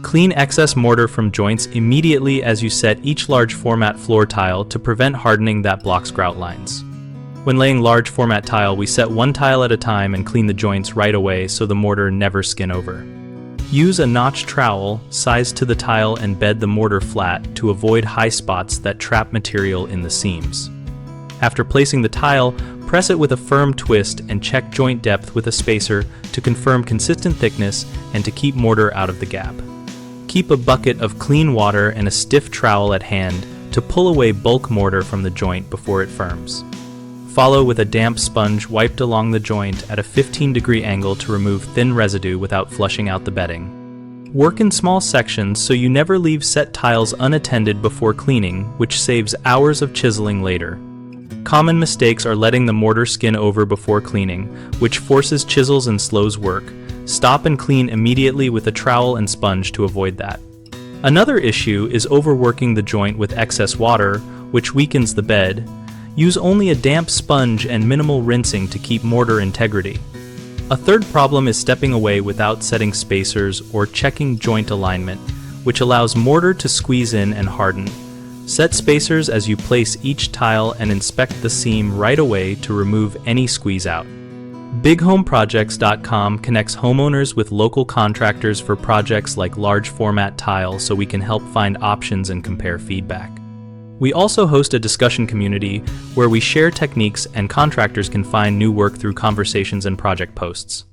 Clean excess mortar from joints immediately as you set each large format floor tile to prevent hardening that blocks grout lines. When laying large format tile, we set one tile at a time and clean the joints right away so the mortar never skin over. Use a notched trowel sized to the tile and bed the mortar flat to avoid high spots that trap material in the seams. After placing the tile, press it with a firm twist and check joint depth with a spacer to confirm consistent thickness and to keep mortar out of the gap. Keep a bucket of clean water and a stiff trowel at hand to pull away bulk mortar from the joint before it firms. Follow with a damp sponge wiped along the joint at a 15-degree angle to remove thin residue without flushing out the bedding. Work in small sections so you never leave set tiles unattended before cleaning, which saves hours of chiseling later. Common mistakes are letting the mortar skin over before cleaning, which forces chisels and slows work. Stop and clean immediately with a trowel and sponge to avoid that. Another issue is overworking the joint with excess water, which weakens the bed. Use only a damp sponge and minimal rinsing to keep mortar integrity. A third problem is stepping away without setting spacers or checking joint alignment, which allows mortar to squeeze in and harden. Set spacers as you place each tile and inspect the seam right away to remove any squeeze out. BigHomeProjects.com connects homeowners with local contractors for projects like large format tile so we can help find options and compare feedback. We also host a discussion community where we share techniques and contractors can find new work through conversations and project posts.